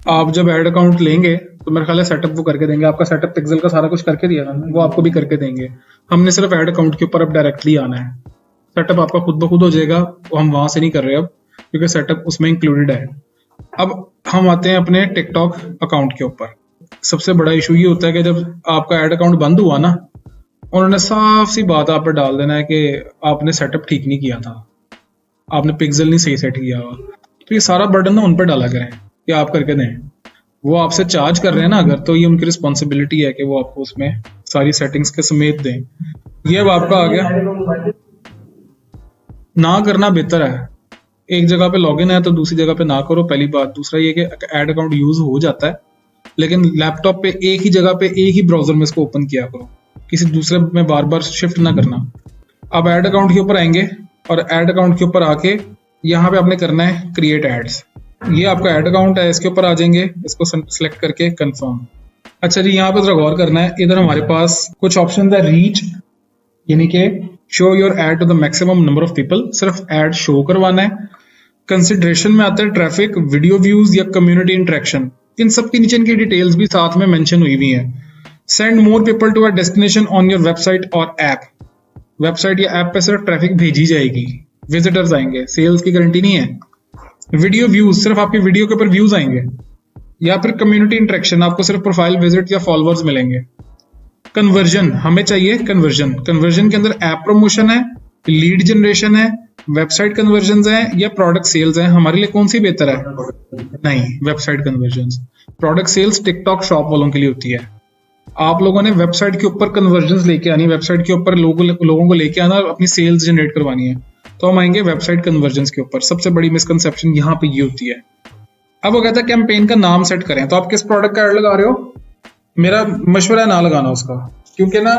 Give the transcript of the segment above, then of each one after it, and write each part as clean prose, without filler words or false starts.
आप जब add account लेंगे तो मेरे ख्याल है सेटअप वो करके देंगे, आपका सेटअप पिक्सल का सारा कुछ करके दिया था ना, वो आपको भी करके देंगे। हमने सिर्फ ऐड अकाउंट के ऊपर अब डायरेक्टली आना है। सेटअप आपका खुद ब खुद हो जाएगा, वो हम वहां से नहीं कर रहे अब, क्योंकि सेटअप उसमें इंक्लूडेड है। अब हम आते हैं अपने टिकटॉक अकाउंट के ऊपर। सबसे बड़ा इशू ये होता है कि जब आपका ऐड अकाउंट बंद हुआ ना, उन्होंने साफ सी बात आप पे डाल देना है कि आपने सेटअप ठीक नहीं किया था, आपने पिक्सल नहीं सही सेट किया हुआ। तो ये सारा बर्डन ना उन पर डाला करें कि आप करके दें। वो आपसे चार्ज कर रहे हैं ना अगर, तो ये उनकी रिस्पॉन्सिबिलिटी है कि वो आपको उसमें सारी सेटिंग्स के समेत दें। ये अब आपका आ गया, ना करना बेहतर है। एक जगह पे लॉगिन है तो दूसरी जगह पे ना करो, पहली बात। दूसरा ये कि ऐड अकाउंट यूज हो जाता है, लेकिन लैपटॉप पे एक ही जगह पे एक ही ब्राउजर में इसको ओपन किया करो, किसी दूसरे में बार बार शिफ्ट ना करना। अब ऐड अकाउंट के ऊपर आएंगे और ऐड अकाउंट के ऊपर आके यहाँ पे आपने करना है क्रिएट एड्स। ये आपका ऐड अकाउंट है, इसके ऊपर आ जाएंगे, इसको सेलेक्ट करके कंफर्म। अच्छा जी, यहाँ पे जरा गौर करना है, इधर हमारे पास कुछ ऑप्शन है। रीच यानी कि show your ad to the maximum number of people, सिर्फ एड शो करवाना है। कंसिडरेशन में आता है ट्रैफिक, वीडियो व्यूज या कम्युनिटी इंटरेक्शन। इन सब के नीचे इनकी डिटेल्स भी साथ में मेंशन हुई हुई है। Send more people to a destination on your website और ऐप। वेबसाइट या ऐप पे सिर्फ ट्रैफिक भेजी जाएगी, विजिटर्स आएंगे, सेल्स की गारंटी नहीं है। वीडियो व्यूज, सिर्फ आपकी वीडियो के ऊपर व्यूज आएंगे। या फिर कम्युनिटी इंटरेक्शन, आपको सिर्फ प्रोफाइल विजिट या फॉलोअर्स मिलेंगे। कन्वर्जन, हमें चाहिए कन्वर्जन। कन्वर्जन के अंदर ऐप प्रमोशन है, लीड जनरेशन है, वेबसाइट कन्वर्जन है या प्रोडक्ट सेल्स है। हमारे लिए कौन सी बेहतर है? नहीं, website conversion. Product sales TikTok shop वालों के लिए होती है। आप लोगों ने वेबसाइट के ऊपर कन्वर्जन लेके आनी है, वेबसाइट के ऊपर लोगों को लेके आना और अपनी सेल्स जनरेट करवानी है। तो हम आएंगे वेबसाइट कन्वर्जन के ऊपर। सबसे बड़ी मिसकंसेप्शन यहाँ पे ये होती है। अब वो कहता है कैंपेन का नाम सेट करें, तो आप किस प्रोडक्ट का ऐड लगा रहे हो? मेरा मशवरा है ना लगाना उसका, क्योंकि ना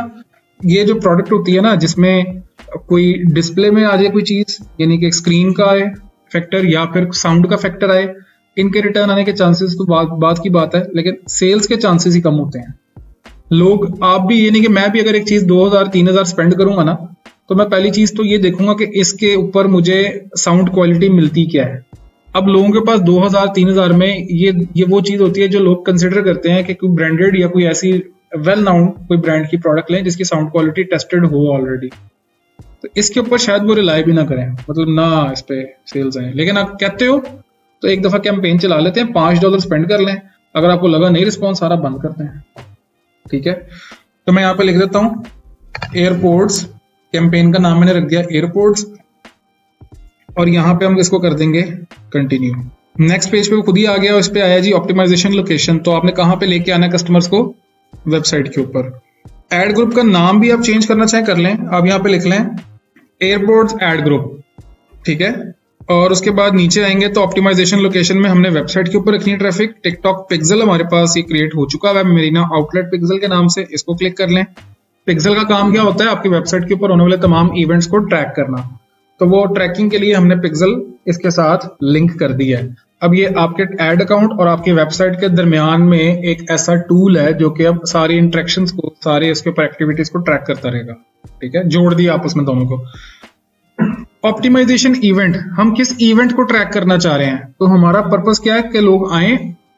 ये जो प्रोडक्ट होती है ना, जिसमें कोई डिस्प्ले में आ जाए कोई चीज, यानी कि स्क्रीन का आए फैक्टर या फिर साउंड का फैक्टर आए, इनके रिटर्न आने के चांसेस तो बात की बात है, लेकिन सेल्स के चांसेस ही कम होते हैं। लोग, आप भी, ये नहीं कि मैं भी अगर एक चीज 2000-3000 स्पेंड करूंगा ना, तो मैं पहली चीज तो ये देखूंगा कि इसके ऊपर मुझे साउंड क्वालिटी मिलती क्या है। अब लोगों के पास 2000-3000 में ये वो चीज होती है जो लोग कंसिडर करते हैं कि कोई ब्रांडेड या कोई ऐसी वेल नाउन कोई ब्रांड की प्रोडक्ट लें जिसकी साउंड क्वालिटी टेस्टेड हो ऑलरेडी। तो इसके ऊपर शायद वो रिलाई भी ना करें, मतलब ना इस पे सेल्स आए। लेकिन आप कहते हो तो एक दफा कैंपेन चला लेते हैं, $5 स्पेंड कर लें। अगर आपको लगा नहीं रिस्पॉन्स, सारा बंद करते हैं। ठीक है, तो मैं यहाँ पे लिख देता हूँ एयरपोर्ट्स। कैंपेन का नाम मैंने रख दिया एयरपोर्ट्स, और यहाँ पे हम इसको कर देंगे कंटिन्यू। नेक्स्ट पेज पे वो खुद ही आ गया, उस पे आया जी ऑप्टिमाइजेशन लोकेशन। तो आपने कहाँ पे लेके आना है कस्टमर्स को? वेबसाइट के ऊपर। एड ग्रुप का नाम भी आप चेंज करना चाहें कर लें। आप यहाँ पे लिख लें एयरपोर्ट्स एड ग्रुप, ठीक है। और उसके बाद नीचे आएंगे तो ऑप्टिमाइजेशन लोकेशन में हमने वेबसाइट के ऊपर रखनी है ट्रैफिक। टिकटॉक पिक्सल हमारे पास ये क्रिएट हो चुका है मेरीना आउटलेट पिक्सल के नाम से, इसको क्लिक कर लें। पिक्सल का काम क्या होता है? आपकी वेबसाइट के ऊपर होने वाले तमाम इवेंट्स को ट्रैक करना। तो वो ट्रैकिंग के लिए हमने पिक्सल इसके साथ लिंक कर दिया है। अब ये आपके ऐड अकाउंट और आपकी वेबसाइट के दरमियान में एक ऐसा टूल है जो कि अब सारी इंटरेक्शंस को, सारे इसके ऊपर एक्टिविटीज को ट्रैक करता रहेगा। ठीक है, जोड़ दिया आप उसमें दोनों को। ऑप्टिमाइजेशन इवेंट, हम किस इवेंट को ट्रैक करना चाह रहे हैं? तो हमारा पर्पस क्या है कि लोग आए।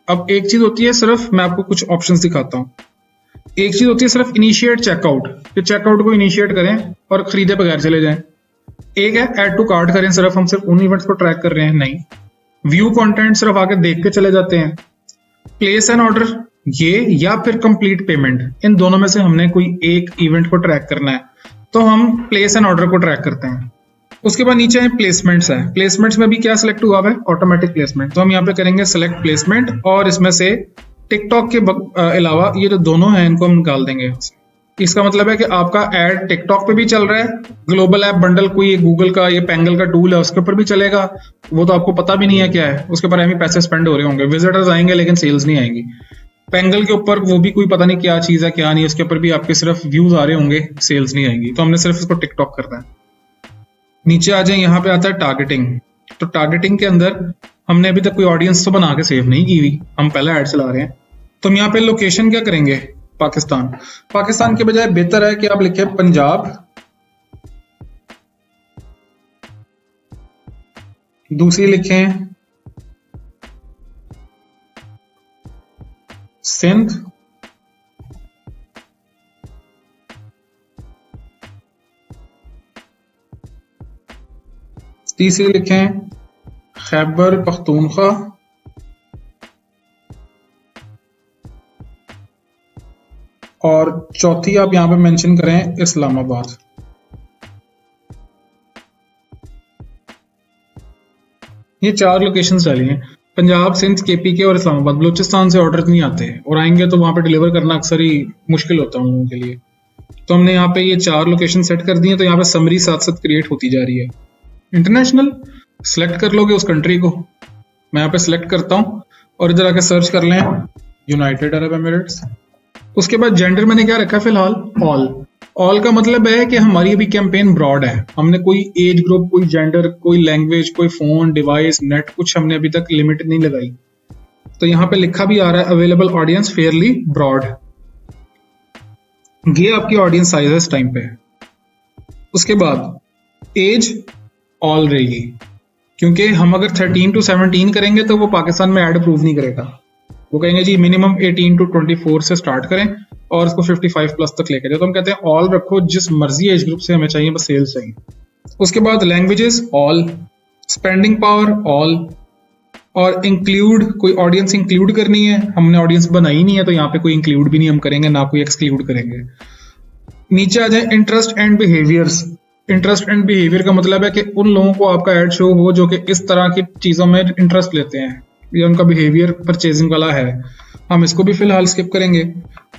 अब एक चीज होती है सिर्फ, मैं आपको कुछ ऑप्शंस दिखाता हूँ। एक चीज होती है सिर्फ इनिशिएट चेकआउट, कि चेकआउट को इनिशिएट करें और खरीदे बगैर चले जाएं। एक है ऐड टू कार्ट करें, सिर्फ हम सिर्फ उन इवेंट्स को ट्रैक कर रहे हैं। नहीं, व्यू कंटेंट, सिर्फ आके देख के चले जाते हैं। प्लेस एन ऑर्डर, ये या फिर कंप्लीट पेमेंट, इन दोनों में से हमने कोई एक इवेंट को ट्रैक करना है, तो हम प्लेस एन ऑर्डर को ट्रैक करते हैं। उसके बाद नीचे प्लेसमेंट्स है। प्लेसमेंट्स में भी क्या सिलेक्ट हुआ है? Automatic placement. तो हम यहाँ पे करेंगे सेलेक्ट प्लेसमेंट, और इसमें से टिकटॉक के अलावा ये जो दोनों हैं इनको हम निकाल देंगे। इसका मतलब है कि आपका एड टिकटॉक पे भी चल रहा है, ग्लोबल ऐप बंडल कोई गूगल का ये पेंगल का टूल है उसके ऊपर भी चलेगा, वो तो आपको पता भी नहीं है क्या है, उसके बारे में पैसे स्पेंड हो रहे होंगे, विजिटर्स आएंगे लेकिन सेल्स नहीं आएंगी। पेंगल के ऊपर वो भी कोई पता नहीं क्या चीज है क्या नहीं, उसके ऊपर भी आपके सिर्फ व्यूज आ रहे होंगे, सेल्स नहीं आएंगी। तो हमने सिर्फ इसको टिकटॉक करना है। नीचे आ जाए, यहाँ पे आता है टारगेटिंग। तो टारगेटिंग के अंदर हमने अभी तक कोई ऑडियंस तो बना के सेव नहीं की हुई, हम पहले ऐड चला रहे हैं। तो हम यहाँ पे लोकेशन क्या करेंगे? पाकिस्तान। पाकिस्तान के बजाय बेहतर है कि आप लिखें पंजाब, दूसरी लिखें सिंध, तीसरी लिखें खैबर पख्तूनख्वा, और चौथी आप यहां पे मेंशन करें इस्लामाबाद। ये 4 लोकेशंस डाली हैं, पंजाब, सिंध, केपी और इस्लामाबाद। बलूचिस्तान से ऑर्डर नहीं आते हैं, और आएंगे तो वहां पे डिलीवर करना अक्सर ही मुश्किल होता है उन लोगों के लिए। तो हमने यहाँ पे ये 4 लोकेशन सेट कर दी है। तो यहाँ पे समरी साथ साथ क्रिएट होती जा रही है। इंटरनेशनल सेलेक्ट कर लोगे उस कंट्री को, मैं यहाँ पे सिलेक्ट करता हूँ और इधर आके सर्च कर लें यूनाइटेड अरब एमिरेट्स। उसके बाद जेंडर मैंने क्या रखा है फिलहाल, ऑल। ऑल का मतलब है कि हमारी अभी कैंपेन ब्रॉड है, हमने कोई एज ग्रुप, कोई जेंडर, कोई लैंग्वेज, कोई फोन, डिवाइस, नेट, कुछ हमने अभी तक लिमिट नहीं लगाई। तो यहाँ पे लिखा भी आ रहा है अवेलेबल ऑडियंस फेयरली ब्रॉड। ये आपकी ऑडियंस साइज है इस टाइम पे। उसके बाद एज ऑल रहेगी, क्योंकि हम अगर 13 to 17 करेंगे तो वो पाकिस्तान में ऐड अप्रूव नहीं करेगा। वो कहेंगे जी मिनिमम 18 to 24 से स्टार्ट करें और उसको 55 प्लस तक लेके जाए। तो हम कहते हैं ऑल रखो, जिस मर्जी एज ग्रुप से हमें चाहिए, बस सेल्स चाहिए। उसके बाद languages all, spending power all, और इंक्लूड, कोई ऑडियंस इंक्लूड करनी है, हमने ऑडियंस बनाई नहीं है तो यहाँ पे कोई इंक्लूड भी नहीं हम करेंगे, ना कोई एक्सक्लूड करेंगे। नीचे आ जाए interest and behaviours. Interest and behaviour का मतलब है कि उन लोगों को आपका एड शो हो जो कि इस तरह की चीजों में इंटरेस्ट लेते हैं, या उनका बिहेवियर परचेजिंग वाला है। हम इसको भी फिलहाल स्किप करेंगे।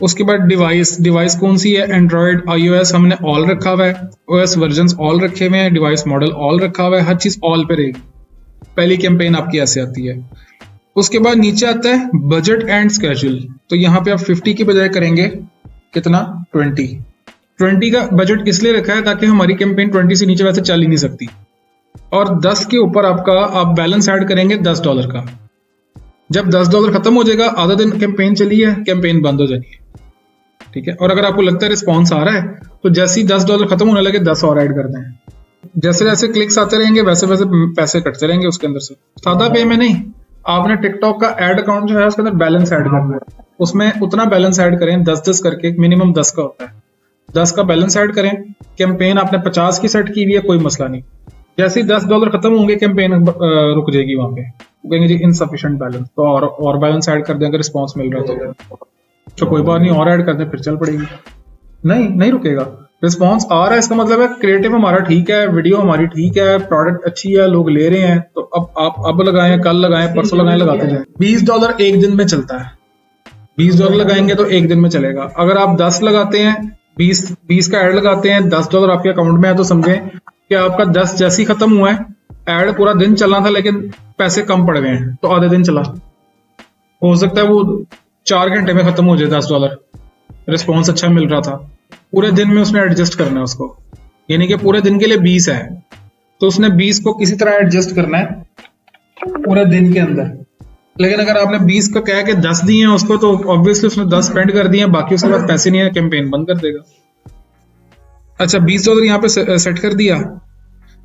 उसके बाद डिवाइस, डिवाइस कौन सी है, एंड्रॉयड, iOS हमने ऑल रखा हुआ है, OS वर्जन ऑल रखे हुए हैं, डिवाइस मॉडल ऑल रखा हुआ है, हर चीज ऑल पे रहेगी। पहली कैंपेन आपकी ऐसे आती है। उसके बाद नीचे आता है बजट एंड स्केड्यूल। तो यहाँ पे आप 50 की बजाय करेंगे कितना, 20 का बजट इसलिए रखा है ताकि हमारी कैंपेन 20 से नीचे वैसे चल ही नहीं सकती। और 10 के ऊपर आपका आप बैलेंस ऐड करेंगे $10 का। जब $10 खत्म हो जाएगा, आधा दिन कैंपेन चली है, कैंपेन बंद हो जानी है, ठीक है। और अगर आपको लगता है रिस्पॉन्स आ रहा है तो जैसे ही $10 खत्म होने लगे 10 और ऐड कर दें। जैसे जैसे क्लिक्स आते रहेंगे वैसे वैसे पैसे कटते रहेंगे उसके अंदर से। सादा पे में नहीं, आपने टिकटॉक का एड अकाउंट जो है उसके अंदर बैलेंस ऐड करना है, उसमें उतना बैलेंस ऐड करें 10-10 करके, मिनिमम 10 का होता है, 10 का बैलेंस ऐड करें। कैंपेन आपने 50 की सेट की हुई है, कोई मसला नहीं। जैसे ही $10 खत्म होंगे कैंपेन रुक जाएगी वहां पे, कहेंगे जी इनसफिशिएंट बैलेंस, तो और बैलेंस ऐड कर दें अगर रिस्पॉन्स मिल रहा है तो कोई बात नहीं, और ऐड कर दें फिर चल पड़ेगी। नहीं रुकेगा, रिस्पॉन्स आ रहा है इसका मतलब है क्रिएटिव हमारा ठीक है, वीडियो हमारी ठीक है, प्रोडक्ट अच्छी है, लोग ले रहे हैं। तो अब लगाएं, कल लगाएं, परसों लगाएं, लगाते जाएं। $20 एक दिन में चलता है, $20 लगाएंगे तो एक दिन में चलेगा। अगर आप 10 लगाते हैं, 20 का ऐड लगाते हैं, $10 आपके अकाउंट में है, तो समझें कि आपका 10 जैसे ही खत्म हुआ है, ऐड पूरा दिन चलना था लेकिन पैसे कम पड़ गए हैं तो आधे दिन चला। हो सकता है वो 4 घंटे में खत्म हो जाए $10, रिस्पॉन्स अच्छा मिल रहा था। पूरे दिन में उसने एडजस्ट करना है उसको, यानी कि पूरे दिन के लिए 20 है तो उसने 20 को किसी तरह एडजस्ट करना है पूरे दिन के अंदर। लेकिन अगर आपने 20 का कह के 10 दिए हैं उसको, तो ऑब्वियसली उसने 10 स्पेंड कर दिए, बाकी उसके बाद पैसे नहीं है, कैंपेन बंद कर देगा। अच्छा, $20 यहाँ पे सेट कर दिया।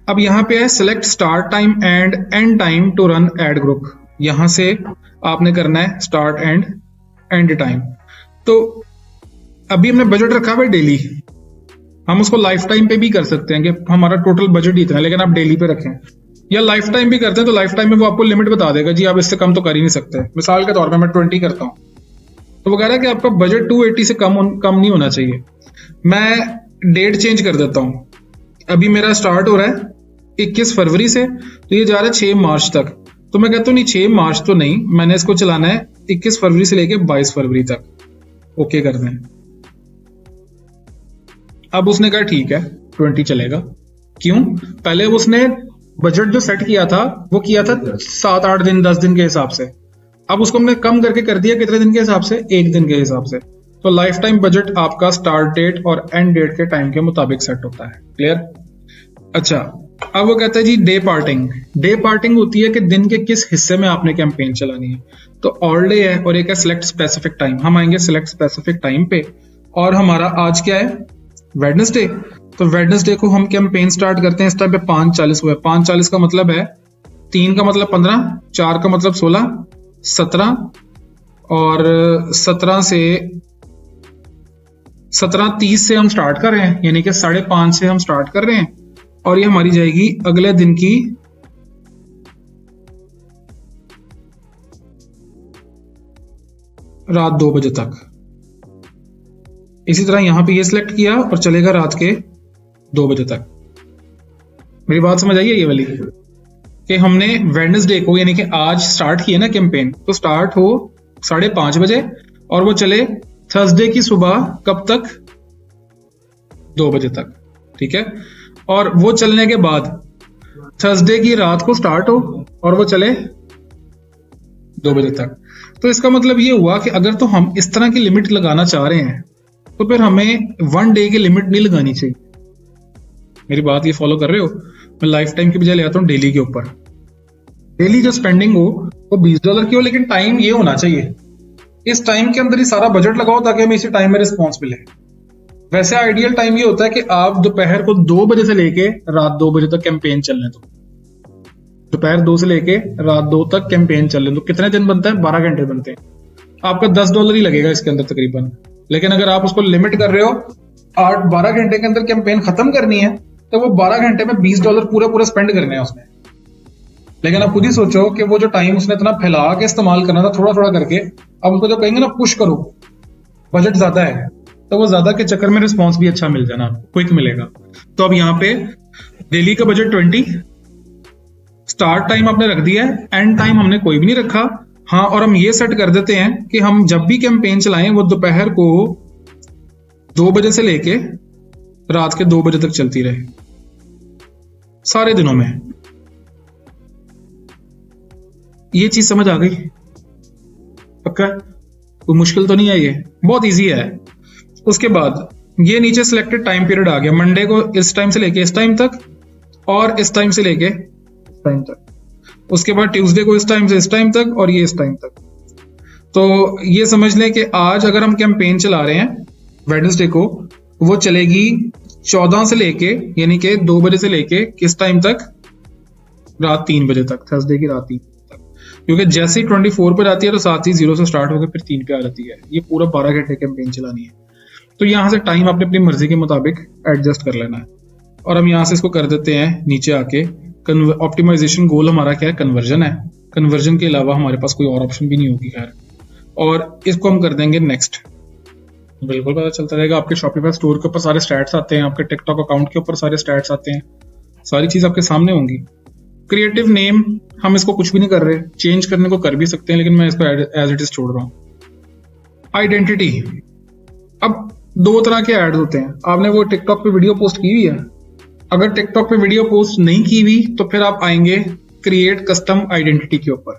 अब यहाँ पे है select start time and end time to run ad group. यहां से आपने करना है स्टार्ट एंड एंड टाइम। तो अभी हमने बजट रखा हुआ है डेली, हम उसको लाइफ टाइम पे भी कर सकते हैं कि हमारा टोटल बजट ही इतना है, लेकिन आप डेली पे रखें, या लाइफ टाइम भी करते हैं तो लाइफ टाइम में वो आपको लिमिट बता देगा जी आप इससे कम तो कर ही नहीं सकते। मिसाल के तौर पे मैं 20 करता हूँ तो वो कह रहा है कि आपका बजट 280 से कम नहीं होना चाहिए। मैं डेट चेंज कर देता हूँ, अभी मेरा स्टार्ट हो रहा है 21 फरवरी से, तो ये जा रहा है 6 मार्च तक। तो मैं कहता हूँ नहीं 6 मार्च तो नहीं, मैंने इसको चलाना है 21 फरवरी से लेके 22 फरवरी तक। ओके कर दें। अब उसने कहा ठीक है 20 चलेगा। क्यों? पहले उसने बजट जो सेट किया था वो किया था 7-8 दिन 10 दिन के हिसाब से, अब उसको हमने कम करके कर दिया कितने दिन के हिसाब से, 1 दिन के हिसाब से। तो लाइफ टाइम बजट आपका स्टार्ट डेट और एंड डेट के टाइम के मुताबिक सेट होता है। क्लियर? अच्छा, अब वो कहता है जी डे पार्टिंग। डे पार्टिंग होती है कि दिन के किस हिस्से में आपने कैंपेन चलानी है। तो ऑल डे है और एक है सिलेक्ट स्पेसिफिक टाइम। हम आएंगे सिलेक्ट स्पेसिफिक टाइम पे, और हमारा आज क्या है, वेडनेसडे। तो वेडनेसडे को हम कैंपेन स्टार्ट करते हैं इस टाइम पे 5:40 हुआ है। 5:40 का मतलब है 3 का मतलब 15, 4 का मतलब 16, 17 और 17:30 से हम स्टार्ट कर रहे हैं, यानी कि 5:30 से हम स्टार्ट कर रहे हैं और ये हमारी जाएगी अगले दिन की रात 2 बजे तक। इसी तरह यहां पे ये सिलेक्ट किया और चलेगा रात के 2 बजे तक। मेरी बात समझ आई है ये वाली, कि हमने वेडनेसडे को यानी कि आज स्टार्ट किया ना कैंपेन, तो स्टार्ट हो 5:30 बजे और वो चले थर्सडे की सुबह कब तक, 2 बजे तक, ठीक है। और वो चलने के बाद थर्सडे की रात को स्टार्ट हो और वो चले 2 बजे तक। तो इसका मतलब ये हुआ कि अगर तो हम इस तरह की लिमिट लगाना चाह रहे हैं तो फिर हमें 1 डे की लिमिट नहीं लगानी चाहिए। मेरी बात ये फॉलो कर रहे हो? मैं लाइफ टाइम की बजाय ले आता हूं डेली के ऊपर। डेली जो स्पेंडिंग हो वो $20 की हो, लेकिन टाइम ये होना चाहिए, इस टाइम के अंदर ही सारा बजट लगाओ ताकि हमें इसी टाइम में रिस्पॉन्स मिले। वैसे आइडियल टाइम ये होता है कि आप दोपहर को 2 बजे से लेके रात 2 बजे तक कैंपेन चलने दो। दोपहर 2 से लेके रात 2 तक कैंपेन चलने दो। कितने दिन बनता है? 12 घंटे बनते हैं। आपका $10 ही लगेगा इसके अंदर तकरीबन। लेकिन अगर आप उसको लिमिट कर रहे हो 12 घंटे के अंदर कैंपेन खत्म करनी है, तो वो 12 घंटे में $20 पूरा स्पेंड करने हैं उसने। लेकिन आप खुद ही सोचो कि वो जो टाइम उसने इतना फैला के इस्तेमाल करना था थोड़ा थोड़ा करके, अब उसको जो कहेंगे ना पुश करो, बजट ज्यादा है, तो वो ज्यादा के चक्कर में रिस्पॉन्स भी अच्छा मिल जाना, क्विक मिलेगा। तो अब यहाँ पे डेली का बजट 20, स्टार्ट टाइम आपने रख दिया है, एंड टाइम हमने कोई भी नहीं रखा। हाँ, और हम ये सेट कर देते हैं कि हम जब भी कैंपेन चलाएं वो दोपहर को 2 बजे से लेके रात के 2 बजे तक चलती रहे, सारे दिनों में। ये चीज समझ आ गई? पक्का? कोई मुश्किल तो नहीं है, ये बहुत इजी है। उसके बाद ये नीचे सिलेक्टेड टाइम पीरियड आ गया, मंडे को इस टाइम से लेके इस टाइम तक और इस टाइम से लेके इस टाइम तक। उसके बाद ट्यूसडे को इस टाइम से इस टाइम तक और ये इस टाइम तक। तो ये समझ लें कि आज अगर हम कैंपेन चला रहे हैं वेडनेसडे को, वो चलेगी 14 से लेके यानी कि 2 बजे से लेके किस टाइम तक, रात 3 बजे तक, थर्सडे की रात 3 बजे तक। क्योंकि जैसे ही 24 पर आती है तो साथ ही 0 से स्टार्ट होकर फिर 3 पे आ जाती है। ये पूरा 12 घंटे कैंपेन चलानी है। तो यहाँ से टाइम आपने अपनी मर्जी के मुताबिक एडजस्ट कर लेना है। और हम यहाँ से इसको कर देते हैं नीचे आके ऑप्टिमाइजेशन। गोल हमारा क्या है? कन्वर्जन है। कन्वर्जन के अलावा हमारे पास कोई और ऑप्शन भी नहीं होगी खैर। और इसको हम कर देंगे नेक्स्ट। बिल्कुल पता चलता रहेगा। आपके शॉपिफाई स्टोर के ऊपर सारे स्टैट्स आते हैं, आपके टिकटॉक अकाउंट के ऊपर सारे स्टैट्स आते हैं, सारी चीज आपके सामने होंगी। क्रिएटिव नेम हम इसको कुछ भी नहीं कर रहे, चेंज करने को कर भी सकते हैं, लेकिन मैं इसको एज इट इज छोड़ रहा हूँ। आइडेंटिटी, अब 2 तरह के एड्स होते हैं। आपने वो टिकटॉक पे वीडियो पोस्ट की हुई है? अगर टिकटॉक पे वीडियो पोस्ट नहीं की हुई तो फिर आप आएंगे क्रिएट कस्टम आइडेंटिटी के ऊपर,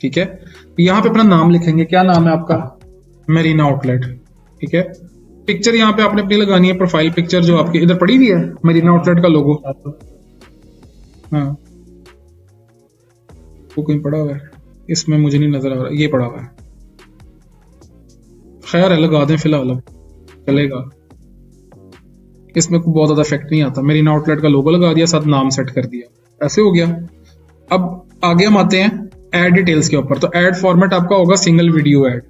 ठीक है। यहाँ पे अपना नाम लिखेंगे। क्या नाम है आपका? मेरीना आउटलेट, ठीक है। पिक्चर यहाँ पे आपने अपनी लगानी है, प्रोफाइल पिक्चर जो आपकी इधर पड़ी हुई है, मेरीना आउटलेट का लोगो। हाँ, वो कहीं पड़ा हुआ है, इसमें मुझे नहीं नजर आ रहा, ये पड़ा हुआ है। खैर है, लगा दें फिलहाल, अब चलेगा, इसमें कोई बहुत ज्यादा इफेक्ट नहीं आता। मेरीना आउटलेट का लोगो लगा दिया, साथ नाम सेट कर दिया, ऐसे हो गया। अब आगे हम आते हैं एड डिटेल्स के ऊपर। तो एड फॉर्मेट आपका होगा सिंगल वीडियो एड,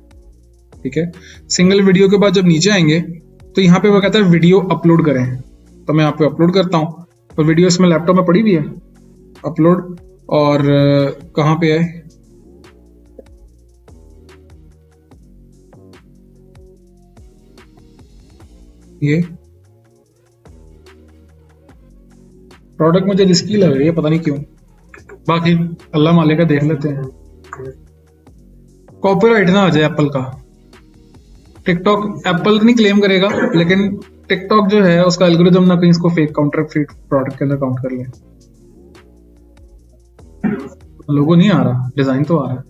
ठीक है। सिंगल वीडियो के बाद जब नीचे आएंगे तो यहाँ पे वो कहता है वीडियो अपलोड करें, तो मैं यहाँ पे अपलोड करता हूँ। और वीडियो इसमें लैपटॉप में पड़ी हुई है, अपलोड, और कहाँ पे है ये प्रोडक्ट, मुझे रिस्की लग रही है, पता नहीं क्यों। बाकी अल्लाह मालिक का देख लेते हैं। कॉपीराइट ना आ जाए एप्पल का। टिकटॉक एप्पल नहीं क्लेम करेगा, लेकिन टिकटॉक जो है उसका एल्गोरिथम ना कहीं इसको फेक काउंटरफीट प्रोडक्ट के अंदर काउंट कर ले। लोगो नहीं आ रहा, डिजाइन तो आ रहा है।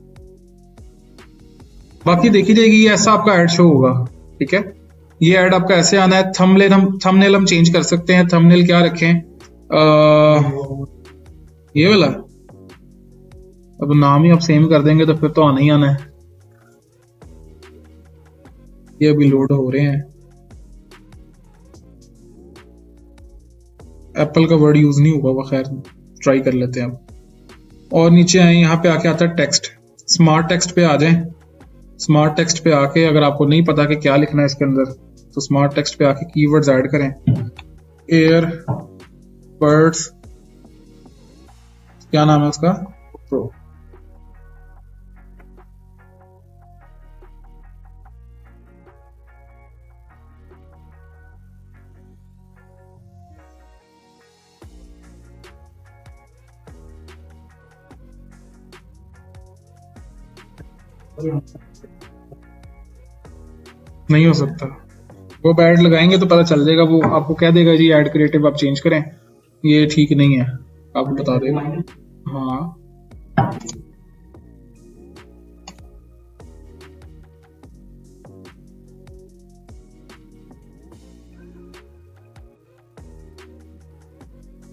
बाकी देखी जाएगी, ये ऐसा आपका एड शो होगा, ठीक है। ये एड आपका ऐसे आना है। थंबनेल हम चेंज कर सकते हैं। थंबनेल क्या रखें? ये वाला। अब नाम ही आप सेम कर देंगे तो फिर तो आना ही आना है। ये अभी लोड हो रहे हैं। एप्पल का वर्ड यूज नहीं होगा, वह खैर ट्राई कर लेते हैं अब। और नीचे आए, यहाँ पे आके आता है टेक्स्ट। स्मार्ट टेक्स्ट पे आ जाएं। स्मार्ट टेक्स्ट पे आके अगर आपको नहीं पता कि क्या लिखना है इसके अंदर, तो स्मार्ट टेक्स्ट पे आके कीवर्ड्स ऐड करें। एयर बर्ड्स, क्या नाम है उसका, प्रो। नहीं हो सकता, वो ऐड लगाएंगे तो पता चल जाएगा, वो आपको कह देगा जी ऐड क्रिएटिव आप चेंज करें, ये ठीक नहीं है, आपको बता देगा। हाँ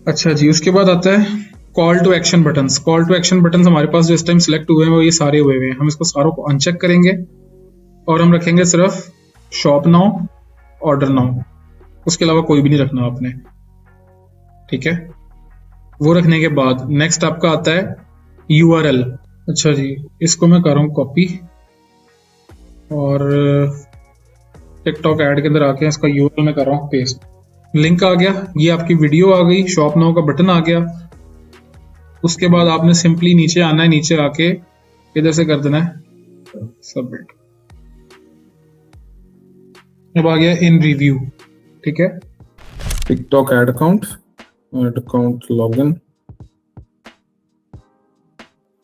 अच्छा जी, उसके बाद आता है call to action buttons. Call to action buttons हमारे पास जो इस टाइम सिलेक्ट हुए हैं वो ये सारे हुए हुए हैं। हम इसको सारों को अनचेक करेंगे और हम रखेंगे सिर्फ शॉप नाउ, ऑर्डर नाउ, उसके अलावा कोई भी नहीं रखना आपने, ठीक है। वो रखने के बाद नेक्स्ट आपका आता है URL। अच्छा जी, इसको मैं कर रहा हूँ कॉपी और टिकटॉक ऐड के अंदर आके इसका URL मैं कर रहा हूँ पेस्ट। लिंक आ गया, ये आपकी वीडियो आ गई, शॉप नाउ का बटन आ गया। उसके बाद आपने सिंपली नीचे आना है, नीचे आके इधर से कर देना है सबमिट। अब आ गया इन रिव्यू, ठीक है। TikTok add account login.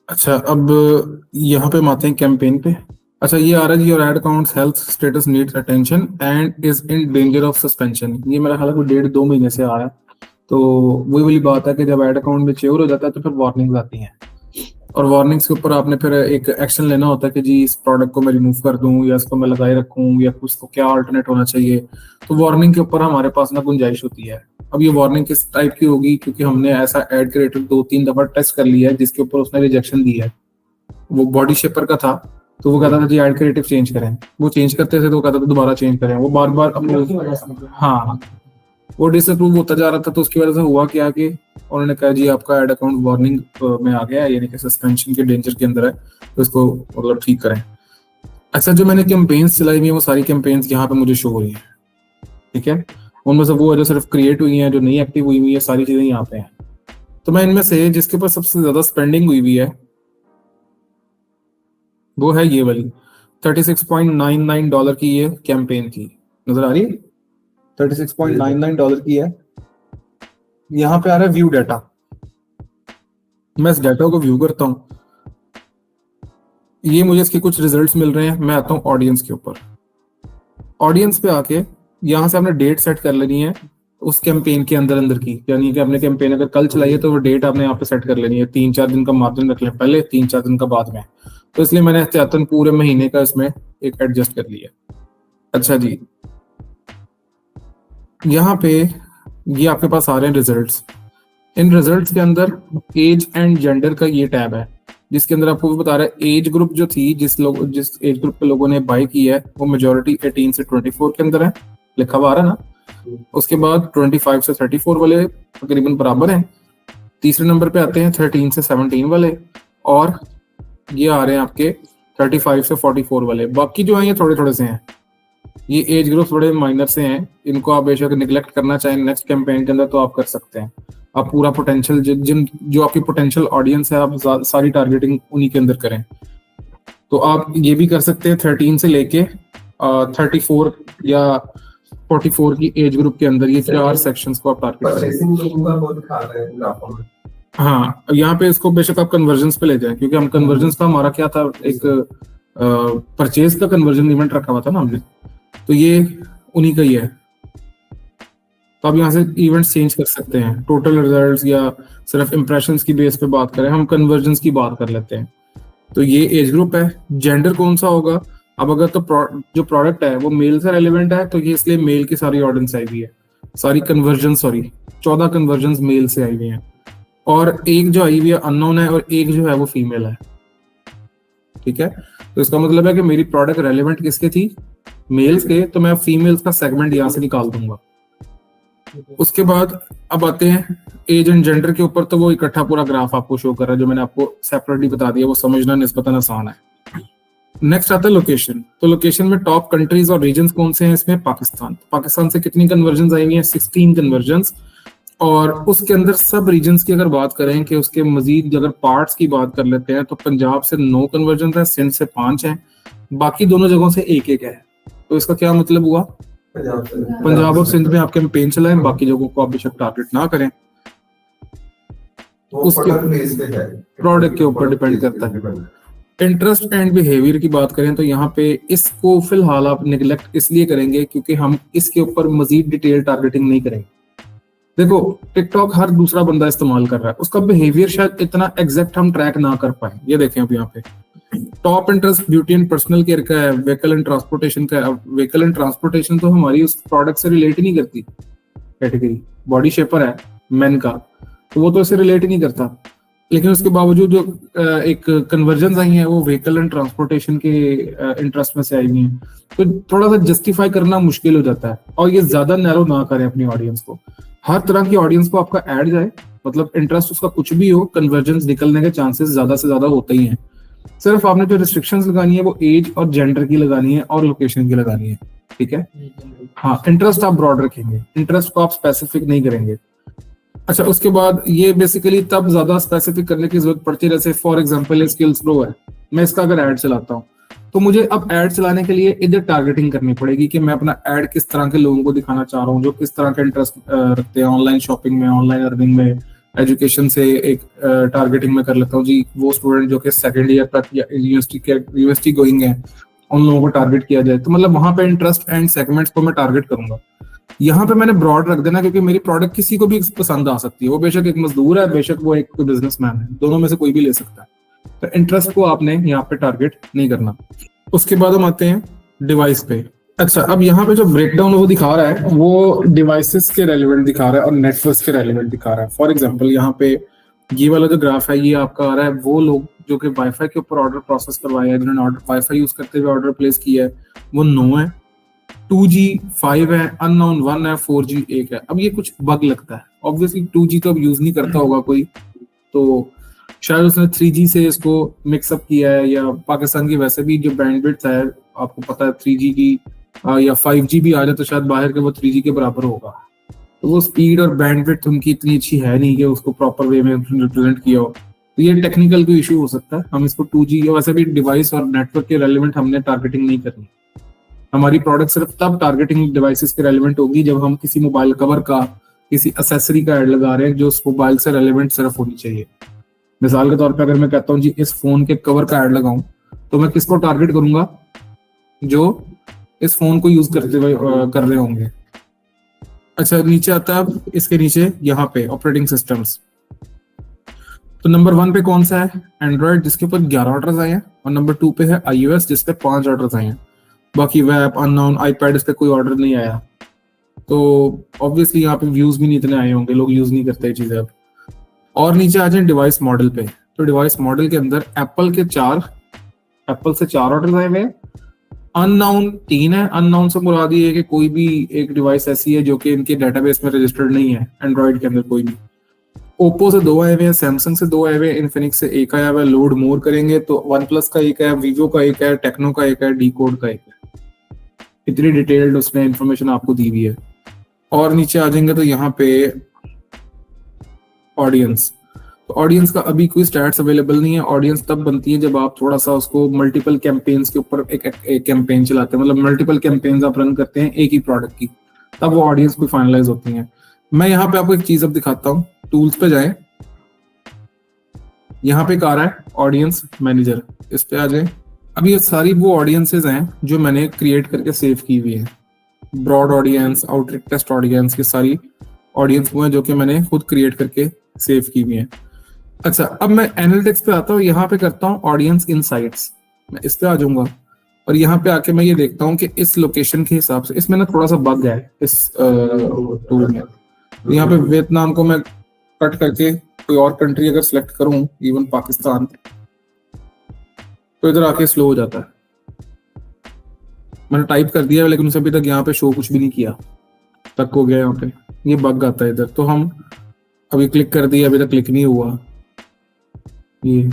अच्छा, अब यहाँ पे हम आते हैं कैंपेन पे। अच्छा, ये आ रहा है your add account health status needs attention and is in danger of suspension. ये मेरा ख्याल है 1.5-2 महीने से आ रहा है। तो वही वाली बात है कि जब ऐड अकाउंट में चेयर हो जाता है तो फिर वार्निंग्स आती हैं, और वार्निंग्स के ऊपर आपने फिर एक एक्शन लेना होता है कि जी इस प्रोडक्ट को मैं रिमूव कर दूं या इसको मैं लगाए रखूं या उसको क्या अल्टरनेट होना चाहिए। तो वार्निंग के ऊपर हमारे पास ना गुंजाइश होती है। अब ये वार्निंग किस टाइप की होगी, क्योंकि हमने ऐसा एड क्रिएटिव 2-3 दफा टेस्ट कर लिया है जिसके ऊपर उसने रिजेक्शन दी है। वो बॉडी शेपर का था, तो वो कहता था जी ऐड क्रिएटिव चेंज करें, वो चेंज करते थे तो कहता था दोबारा चेंज करें, वो बार बार अपने हाँ वो डिसअप्रूव होता जा रहा था। तो उसकी वजह से हुआ क्या कि उन्होंने कहा जी आपका ऐड अकाउंट वार्निंग में आ गया है, यानी कि सस्पेंशन के डेंजर के अंदर है, तो इसको मतलब ठीक करें। अच्छा, जो मैंने कैंपेन्स चलाई हुई है वो सारी कैंपेन्स यहाँ पे मुझे शो हुई है, ठीक है। उनमें से वो जो सिर्फ क्रिएट हुई है, जो नहीं एक्टिव हुई हुई है, सारी चीजें यहाँ पे हैं। तो मैं इनमें से जिसके ऊपर सबसे ज्यादा स्पेंडिंग हुई हुई है वो है ये वाली $36.99 की, ये कैंपेन की नजर आ रही है, $36.99 की है। यहाँ पे आ रहा है व्यू डाटा। मैं इस डाटा को व्यू करता हूँ, ये मुझे इसके कुछ रिजल्ट्स मिल रहे हैं। मैं आता हूँ ऑडियंस के ऊपर। ऑडियंस पे आके यहाँ से आपने डेट सेट कर लेनी है उस कैंपेन के अंदर अंदर की, यानी कि आपने कैंपेन अगर कल चलाई है तो वो डेट आपने यहाँ पे सेट कर लेनी है। 3-4 दिन का मार्जिन रख लें पहले, 3-4 दिन का बाद में। तो इसलिए मैंने एहतियातन पूरे महीने का इसमें एक एडजस्ट कर लिया। अच्छा जी, यहाँ पे ये आपके पास आ रहे हैं रिजल्ट्स। इन रिजल्ट्स के अंदर एज एंड जेंडर का ये टैब है, जिसके अंदर आपको बता रहा है एज ग्रुप जो थी, जिस एज ग्रुप के लोगों ने बाय की है वो मेजोरिटी 18 से 24 के अंदर है, लिखा हुआ आ रहा है ना। उसके बाद 25 से 34 वाले तकरीबन बराबर हैं। तीसरे नंबर पे आते हैं 13 से 17 वाले, और ये आ रहे हैं आपके 35 से 44 वाले। बाकी जो है ये थोड़े थोड़े से हैं, ये एज ग्रुप थोड़े माइनर से हैं। इनको आप बेशक निगलेक्ट करना चाहें नेक्स्ट कैंपेन के अंदर तो आप कर सकते हैं। आप पूरा पोटेंशियल जिन जो आपकी पोटेंशियल ऑडियंस है आप सारी टारगेटिंग उन्हीं के अंदर करें। तो आप ये भी कर सकते हैं 13 से लेके 34 या 44 की एज ग्रुप के अंदर ये 4 सेक्शंस को आप टारगेट करें। हाँ, यहाँ पे इसको बेशक आप कन्वर्जन्स पे ले जाएं, क्योंकि हम कन्वर्जन्स का हमारा क्या था, एक परचेज का कन्वर्जन इवेंट रखा हुआ था ना हमने, तो ये उन्हीं का ही है। तो आप यहाँ से इवेंट्स चेंज कर सकते हैं, टोटल रिजल्ट्स या सिर्फ इंप्रेशंस की बेस पे बात करें, हम कन्वर्जन्स की बात कर लेते हैं। तो ये एज ग्रुप है। जेंडर कौन सा होगा, अब अगर तो जो प्रोडक्ट है वो मेल से रेलिवेंट है तो ये इसलिए मेल की सारी ऑडियंस आई हुई है, सारी कन्वर्जन 14 कन्वर्जन मेल से आई हुई है, और एक जो आई हुई है अननोन है, और एक जो है वो फीमेल है, ठीक है। तो इसका मतलब है कि मेरी प्रोडक्ट रेलिवेंट किसके थी, मेल्स के, तो मैं फीमेल्स का सेगमेंट यहाँ से निकाल दूंगा। उसके बाद अब आते हैं एज एंड जेंडर के ऊपर, तो वो इकट्ठा पूरा ग्राफ आपको शो कर रहा है, जो मैंने आपको सेपरेटली बता दिया, वो समझना निस्बतन आसान है। नेक्स्ट आता है लोकेशन। तो लोकेशन में टॉप कंट्रीज और रीजन्स कौन से हैं इसमें? पाकिस्तान से कितनी कन्वर्जन आई हुई है? 16 कन्वर्जन। और उसके अंदर सब रीजन्स की अगर बात करें कि उसके मजीद अगर पार्ट्स की बात कर लेते हैं तो पंजाब से 9 कन्वर्जन है, सिंध से 5 है, बाकी दोनों जगहों से एक एक है। तो इसका क्या मतलब हुआ? पंजाब और सिंध में आप कैंपेन चलाएं, बाकी जगहों को आप बेशक टारगेट ना करें, उसके प्रोडक्ट के ऊपर डिपेंड करता है। इंटरेस्ट एंड बिहेवियर की बात करें तो यहाँ पे इसको फिलहाल आप निगलेक्ट इसलिए करेंगे क्योंकि हम इसके ऊपर मजीद डिटेल टारगेटिंग नहीं करेंगे। देखो टिकटॉक हर दूसरा बंदा इस्तेमाल कर रहा है, उसका बिहेवियर शायद इतना एग्जैक्ट हम ट्रैक ना कर पाए। ये देखें अब यहाँ पे top interest beauty and personal care का है, व्हीकल एंड ट्रांसपोर्टेशन का है। व्हीकल एंड ट्रांसपोर्टेशन तो हमारी उस प्रोडक्ट से रिलेट ही नहीं करती कैटेगरी, बॉडी शेपर है मेन का, तो वो तो इससे रिलेट ही नहीं करता। लेकिन उसके बावजूद जो एक कन्वर्जन आई है वो व्हीकल एंड ट्रांसपोर्टेशन के इंटरेस्ट में से आई हुई है, तो थोड़ा सा जस्टिफाई करना मुश्किल हो जाता है। और ये ज्यादा नैरो ना करें अपनी ऑडियंस को, हर तरह की ऑडियंस को आपका ऐड जाए, मतलब इंटरेस्ट उसका कुछ भी हो, कन्वर्जन निकलने के चांसेस ज्यादा से ज्यादा होते ही हैं। सिर्फ आपने जो रिस्ट्रिक्शंस लगानी है वो एज और जेंडर की लगानी है और लोकेशन की लगानी है, ठीक है। हाँ, इंटरेस्ट आप ब्रॉड रखेंगे, इंटरेस्ट को आप स्पेसिफिक नहीं करेंगे। अच्छा, उसके बाद ये बेसिकली तब ज्यादा स्पेसिफिक करने की जरूरत पड़ती है, जैसे फॉर एग्जांपल स्किल्स प्रो है, मैं इसका अगर ऐड चलाता हूँ तो मुझे अब ऐड चलाने के लिए इधर टारगेटिंग करनी पड़ेगी कि मैं अपना ऐड किस तरह के लोगों को दिखाना चाह रहा हूँ, जो किस तरह का इंटरेस्ट रखते हैं ऑनलाइन शॉपिंग में, ऑनलाइन अर्निंग में, एजुकेशन से एक टारगेटिंग में कर लेता हूँ जी, वो स्टूडेंट जो कि सेकेंड ईयर तक या यूनिवर्सिटी गोइंग है उन लोगों को टारगेट किया जाए। तो मतलब वहां पे इंटरेस्ट एंड सेगमेंट्स को मैं टारगेट करूंगा। यहाँ पे मैंने ब्रॉड रख देना क्योंकि मेरी प्रोडक्ट किसी को भी पसंद आ सकती है, वो बेशक एक मजदूर है, बेशक वो एक बिजनेसमैन है, दोनों में से कोई भी ले सकता है। तो इंटरेस्ट को आपने यहाँ पे टारगेट नहीं करना। उसके बाद हम आते हैं डिवाइस पे। अच्छा, अब यहाँ पे जो ब्रेकडाउन वो दिखा रहा है वो डिवाइसेस के रेलिवेंट दिखा रहा है और नेटवर्क के रेलिवेंट दिखा रहा है। फॉर एग्जांपल यहाँ पे ये वाला जो ग्राफ है ये आपका आ रहा है वो लोग जो कि वाईफाई के ऊपर ऑर्डर प्रोसेस करवाया है, जिन्होंने ऑर्डर वाईफाई यूज करते हुए ऑर्डर प्लेस किया है, वो 9 है, 2G 5 है, अननोन 1 है, 4G 1 है। अब ये कुछ बग लगता है, ऑब्वियसली 2G तो अब यूज नहीं करता होगा कोई, तो शायद उसने 3G से इसको मिक्सअप किया है, या पाकिस्तान की वैसे भी जो बैंडविड्थ है आपको पता है 3G की या 5G भी आ जाए तो शायद बाहर के वो 3G के बराबर होगा, तो वो स्पीड और बैंडविड्थ उनकी इतनी अच्छी है नहीं कि उसको प्रॉपर वे में रिप्रेजेंट किया हो, तो ये टेक्निकल कोई इशू हो सकता है। हम इसको 2G या वैसे भी डिवाइस और नेटवर्क के रेलिवेंट हमने टारगेटिंग नहीं करनी। हमारी प्रोडक्ट सिर्फ तब टारगेटिंग डिवाइसेस के रेलिवेंट होगी जब हम किसी मोबाइल कवर का, किसी एसेसरी का ऐड लगा रहे हैं जो उस मोबाइल से रेलिवेंट सिर्फ होनी चाहिए। मिसाल के तौर पे अगर मैं कहता हूँ जी इस फोन के कवर का ऐड लगाऊं तो मैं किसको टारगेट करूंगा? जो इस फोन को यूज करते हुए कर रहे होंगे। अच्छा, नीचे आता है अब इसके नीचे यहाँ पे ऑपरेटिंग सिस्टम्स। तो नंबर 1 पे कौन सा है? एंड्रॉइड, जिसके ऊपर 11 ऑर्डर्स आए हैं, और नंबर 2 पे है iOS जिसपे 5 ऑर्डर्स आए हैं। बाकी वेब, अननोन, आईपैड, इस पे कोई ऑर्डर नहीं आया, तो ऑब्वियसली यहाँ पे व्यूज भी नहीं इतने आए होंगे, लोग यूज नहीं करते ये चीजें अब। और नीचे आ जाए डिवाइस मॉडल पे, तो डिवाइस मॉडल के अंदर एप्पल से 4 ऑर्डर आए हुए हैं, अननाउन 3 है। अननाउन से मुराद ये है कि कोई भी एक डिवाइस ऐसी है जो कि इनके डेटाबेस में रजिस्टर्ड नहीं है एंड्रॉइड के अंदर कोई भी। ओप्पो से 2 आए हुए हैं, सैमसंग से 2 आए हुए हैं, इन्फिनिक्स से 1 आया हुआ है। लोड मोर करेंगे तो वन प्लस का 1 है, वीवो का 1 है, टेक्नो का 1 है, डी कोड का 1 है। इतनी डिटेल्ड उसने इंफॉर्मेशन आपको दी हुई है। और नीचे आ जाएंगे तो यहाँ पे ऑडियंस, तो ऑडियंस का अभी कोई स्टैट्स अवेलेबल नहीं है। ऑडियंस तब बनती है जब आप थोड़ा सा उसको मल्टीपल कैंपेन्स के ऊपर एक कैंपेन चलाते हैं, मतलब मल्टीपल कैंपेन्स आप रन करते हैं एक ही प्रोडक्ट की, तब वो ऑडियंस कोई फाइनलाइज होती है। मैं यहाँ पे आपको एक चीज अब दिखाता हूँ, टूल्स पे जाएं, यहाँ पे आ रहा है ऑडियंस मैनेजर, इस पे आ जाए। अब ये सारी वो ऑडियंसेस हैं जो मैंने क्रिएट करके सेव की हुई है, broad audience, outreach test audience, ये सारी ऑडियंस वो है जो कि मैंने खुद क्रिएट करके सेव की हुई है। अच्छा, अब मैं एनालिटिक्स पे आता हूँ, यहाँ पे करता हूँ ऑडियंस इनसाइट्स, मैं इस पे आ जाऊंगा और यहाँ पे आके मैं ये देखता हूँ कि इस लोकेशन के हिसाब से, इसमें ना थोड़ा सा बग है इस टूल में। तो यहाँ पे वियतनाम को मैं कट करके कोई और कंट्री अगर सिलेक्ट करूँ, इवन पाकिस्तान, तो इधर आके स्लो हो जाता है। मैंने टाइप कर दिया लेकिन उसे अभी तक यहाँ पे शो कुछ भी नहीं किया, तक हो गया, यहाँ पे ये बग आता है इधर। तो हम अभी क्लिक कर दिया, अभी तक क्लिक नहीं हुआ, ये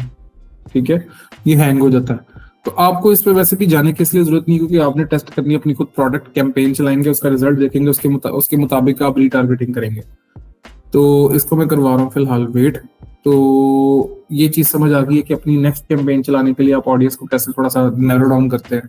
ठीक है, ये हैंग हो जाता है। तो आपको इस पे वैसे भी जाने की इसलिए जरूरत नहीं, क्योंकि आपने टेस्ट करनी है अपनी खुद प्रोडक्ट, कैंपेन चलाएंगे, उसका रिजल्ट देखेंगे, उसके मुताबिक आप रीटारगेटिंग करेंगे। तो इसको मैं करवा रहा हूँ फिलहाल वेट। तो ये चीज समझ आ गई है कि अपनी नेक्स्ट कैंपेन चलाने के लिए आप ऑडियंस को कैसे थोड़ा सा नैरो डाउन करते हैं।